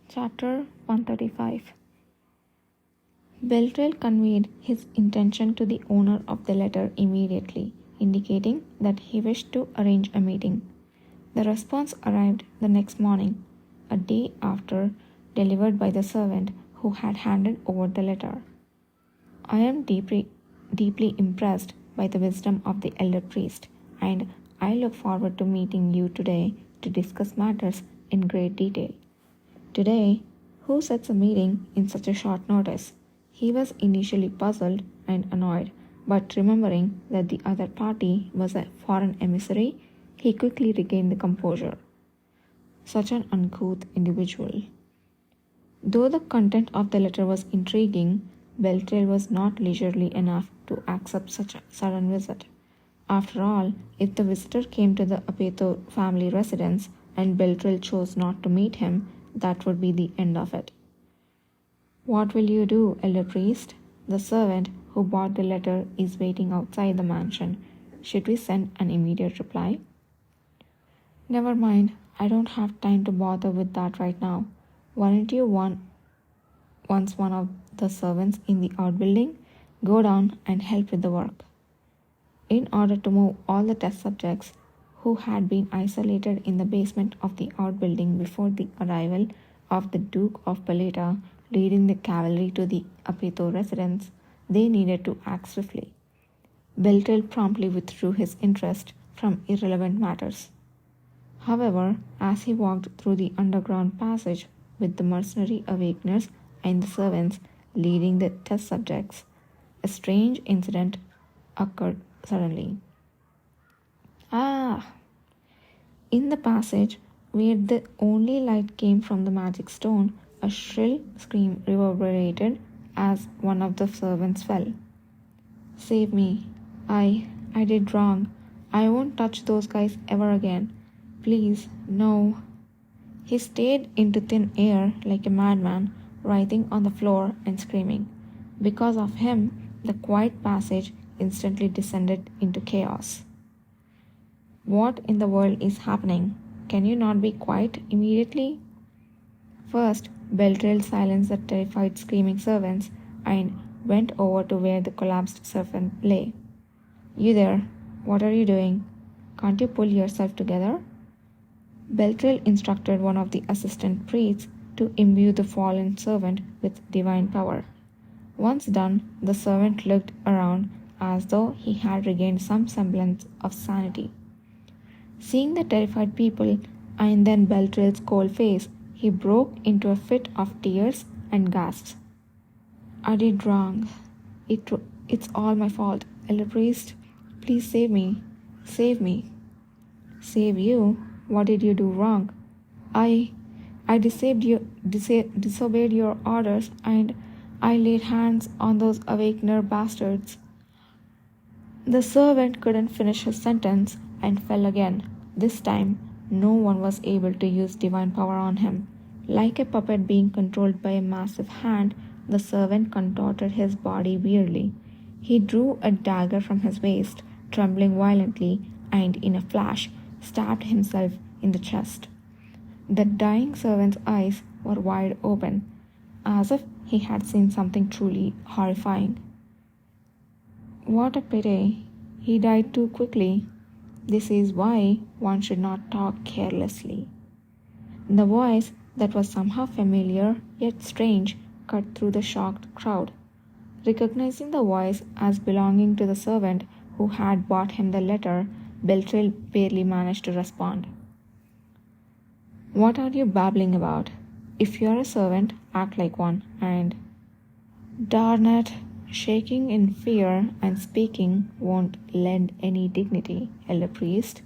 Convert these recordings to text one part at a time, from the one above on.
Chapter 135. Beltrell conveyed his intention to the owner of the letter immediately, indicating that he wished to arrange a meeting. The response arrived the next morning, a day after, delivered by the servant who had handed over the letter. I am deeply impressed by the wisdom of the elder priest, and I look forward to meeting you today to discuss matters in great detail. Today, who sets a meeting in such a short notice? He was initially puzzled and annoyed, but remembering that the other party was a foreign emissary, he quickly regained the composure. Such an uncouth individual. Though the content of the letter was intriguing, Beltrell was not leisurely enough to accept such a sudden visit. After all, if the visitor came to the Apeto family residence and Beltrell chose not to meet him, that would be the end of it. What will you do, elder priest? The servant who brought the letter is waiting outside the mansion. Should we send an immediate reply? Never mind, I don't have time to bother with that right now. Weren't you once one of the servants in the outbuilding? Go down and help with the work. In order to move all the test subjects who had been isolated in the basement of the outbuilding before the arrival of the Duke of Paleta leading the cavalry to the Apeto residence, they needed to act swiftly. Beltrell promptly withdrew his interest from irrelevant matters. However, as he walked through the underground passage with the mercenary awakeners and the servants leading the test subjects, a strange incident occurred suddenly. In the passage, where the only light came from the magic stone, a shrill scream reverberated as one of the servants fell. Save me. I did wrong. I won't touch those guys ever again. Please, no. He stayed into thin air like a madman, writhing on the floor and screaming. Because of him, the quiet passage instantly descended into chaos. What in the world is happening? Can you not be quiet immediately? First, Beltrell silenced the terrified screaming servants and went over to where the collapsed servant lay. You there, what are you doing? Can't you pull yourself together? Beltrell instructed one of the assistant priests to imbue the fallen servant with divine power. Once done, the servant looked around as though he had regained some semblance of sanity. Seeing the terrified people and then Beltrell's cold face, he broke into a fit of tears and gasped. I did wrong. It's all my fault. Elder priest, please save me. Save me. Save you? What did you do wrong? I disobeyed your orders and I laid hands on those awakener bastards. The servant couldn't finish his sentence and fell again. This time, no one was able to use divine power on him. Like a puppet being controlled by a massive hand, the servant contorted his body weirdly. He drew a dagger from his waist, trembling violently, and in a flash, stabbed himself in the chest. The dying servant's eyes were wide open, as if he had seen something truly horrifying. What a pity. He died too quickly. This is why one should not talk carelessly. The voice that was somehow familiar yet strange cut through the shocked crowd. Recognizing the voice as belonging to the servant who had brought him the letter, Beltrell barely managed to respond. What are you babbling about? If you're a servant, act like one, and darn it, shaking in fear and speaking won't lend any dignity, elder priest.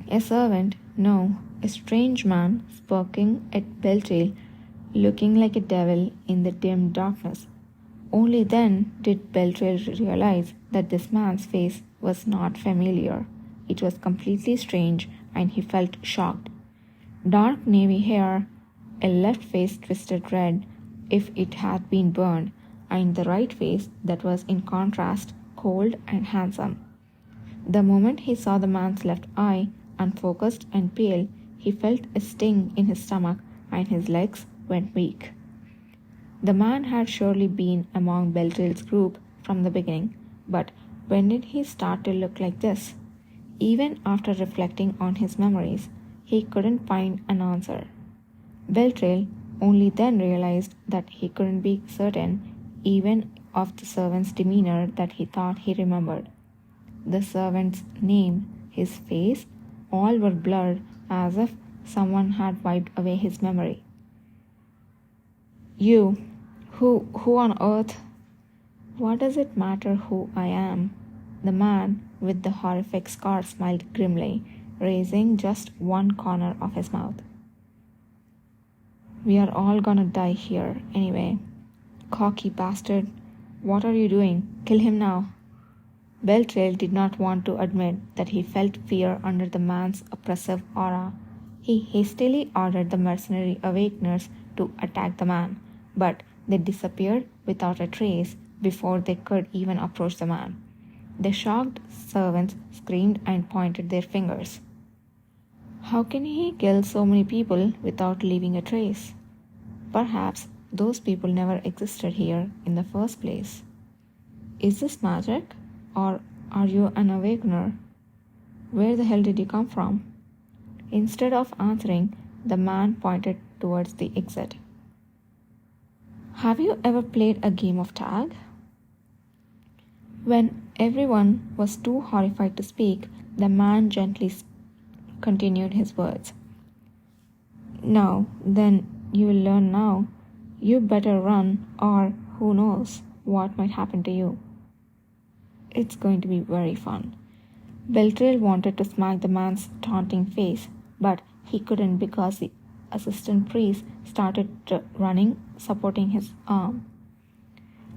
A servant, no, a strange man spoking at Beltrell, looking like a devil in the dim darkness. Only then did Beltrell realize that this man's face was not familiar. It was completely strange, and he felt shocked. Dark navy hair, a left face twisted red if it had been burned, and the right face that was in contrast cold and handsome. The moment he saw the man's left eye, unfocused and pale, he felt a sting in his stomach and his legs went weak. The man had surely been among Beltrail's group from the beginning, but when did he start to look like this? Even after reflecting on his memories, he couldn't find an answer. Beltrail only then realized that he couldn't be certain even of the servant's demeanor that he thought he remembered. The servant's name, his face, all were blurred as if someone had wiped away his memory. You, who on earth? What does it matter who I am? The man with the horrific scar smiled grimly, raising just one corner of his mouth. We are all gonna die here, anyway. Cocky bastard. What are you doing? Kill him now. Beltrail did not want to admit that he felt fear under the man's oppressive aura. He hastily ordered the mercenary awakeners to attack the man, but they disappeared without a trace before they could even approach the man. The shocked servants screamed and pointed their fingers. How can he kill so many people without leaving a trace? Perhaps those people never existed here in the first place. Is this magic? Or are you an awakener? Where the hell did you come from? Instead of answering, the man pointed towards the exit. Have you ever played a game of tag? When everyone was too horrified to speak, the man gently continued his words. No, then you will learn now. You better run, or who knows what might happen to you. It's going to be very fun. Beltrail wanted to smack the man's taunting face, but he couldn't because the assistant priest started running, supporting his arm.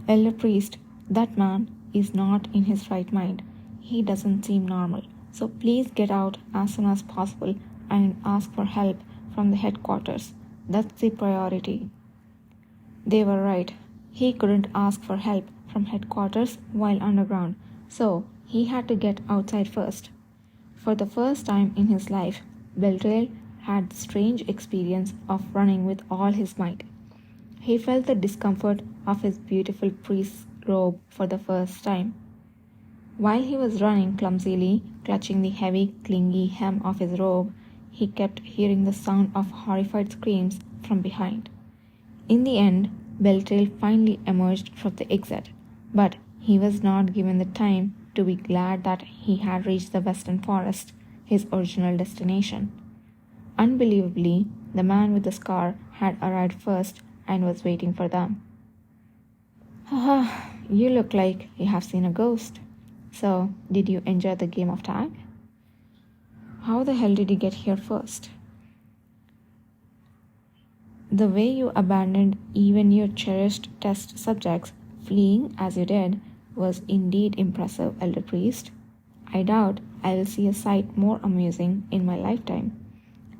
Elder priest, that man is not in his right mind. He doesn't seem normal. So please get out as soon as possible and ask for help from the headquarters. That's the priority. They were right. He couldn't ask for help from headquarters while underground, so he had to get outside first. For the first time in his life, Beltrail had the strange experience of running with all his might. He felt the discomfort of his beautiful priest's robe for the first time. While he was running clumsily, clutching the heavy, clingy hem of his robe, he kept hearing the sound of horrified screams from behind. In the end, Beltrail finally emerged from the exit, but he was not given the time to be glad that he had reached the Western Forest, his original destination. Unbelievably, the man with the scar had arrived first and was waiting for them. Haha, you look like you have seen a ghost. So, did you enjoy the game of tag? How the hell did you get here first? The way you abandoned even your cherished test subjects, fleeing as you did, was indeed impressive, Elder Priest. I doubt I will see a sight more amusing in my lifetime.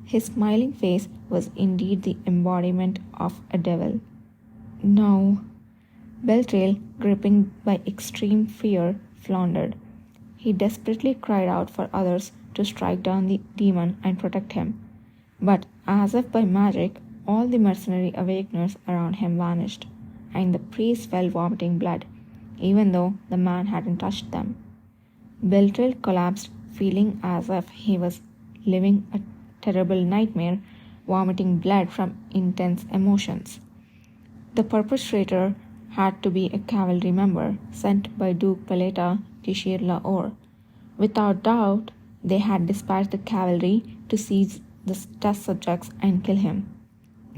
His smiling face was indeed the embodiment of a devil. No. Beltrail, gripping by extreme fear, floundered. He desperately cried out for others to strike down the demon and protect him. But as if by magic, all the mercenary awakeners around him vanished, and the priest fell vomiting blood, even though the man hadn't touched them. Beltrail collapsed, feeling as if he was living a terrible nightmare, vomiting blood from intense emotions. The perpetrator had to be a cavalry member sent by Duke Paleta to Shir Lahore. Without doubt, they had dispatched the cavalry to seize the test subjects and kill him.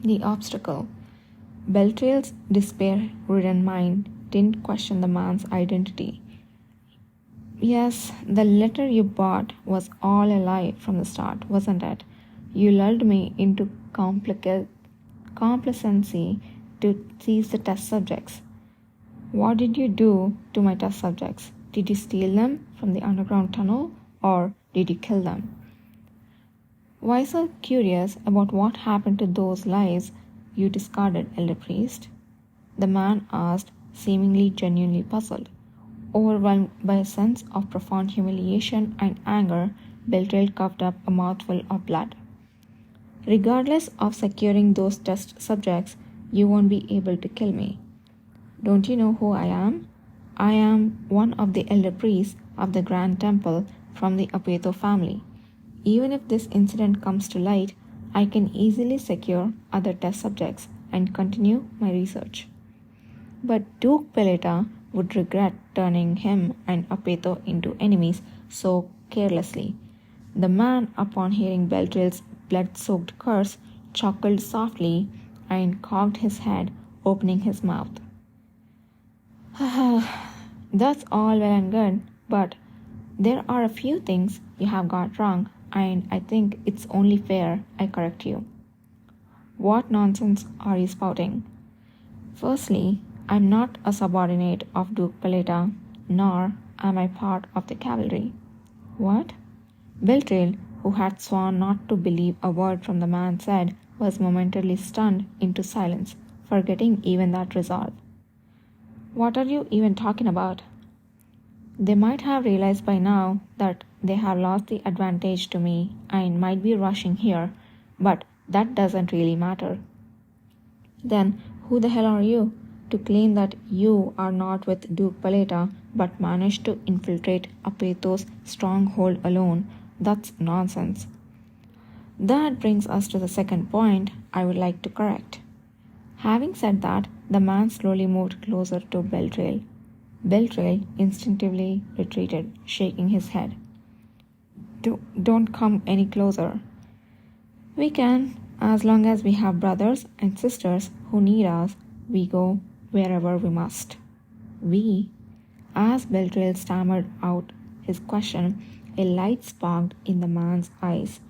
The obstacle. Beltrail's despair-ridden mind didn't question the man's identity. Yes, the letter you bought was all a lie from the start, wasn't it? You lulled me into complacency to seize the test subjects. What did you do to my test subjects? Did you steal them from the underground tunnel, or did you kill them? Why so curious about what happened to those lives you discarded, Elder Priest? The man asked, seemingly genuinely puzzled. Overwhelmed by a sense of profound humiliation and anger, Beltrail coughed up a mouthful of blood. Regardless of securing those test subjects, you won't be able to kill me. Don't you know who I am? I am one of the elder priests of the Grand Temple from the Apeto family. Even if this incident comes to light, I can easily secure other test subjects and continue my research. But Duke Peleta would regret turning him and Apeto into enemies so carelessly. The man, upon hearing Beltrail's blood-soaked curse, chuckled softly and cocked his head, opening his mouth. That's all well and good, but there are a few things you have got wrong, and I think it's only fair I correct you. What nonsense are you spouting? Firstly, I'm not a subordinate of Duke Peleta, nor am I part of the cavalry. What? Beltrail, who had sworn not to believe a word from the man said, was momentarily stunned into silence, forgetting even that resolve. What are you even talking about? They might have realized by now that they have lost the advantage to me and might be rushing here, but that doesn't really matter. Then who the hell are you to claim that you are not with Duke Peleta but managed to infiltrate Apeto's stronghold alone? That's nonsense. That brings us to the second point I would like to correct. Having said that, the man slowly moved closer to Beltrail. Beltrail instinctively retreated, shaking his head. Don't come any closer. We can, as long as we have brothers and sisters who need us, we go wherever we must. We? As Beltrail stammered out his question, a light sparkled in the man's eyes.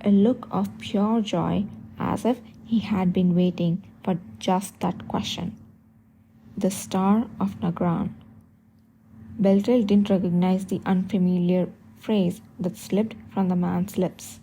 A look of pure joy, as if he had been waiting for just that question. The Star of Nagran. Beltrail didn't recognize the unfamiliar phrase that slipped from the man's lips.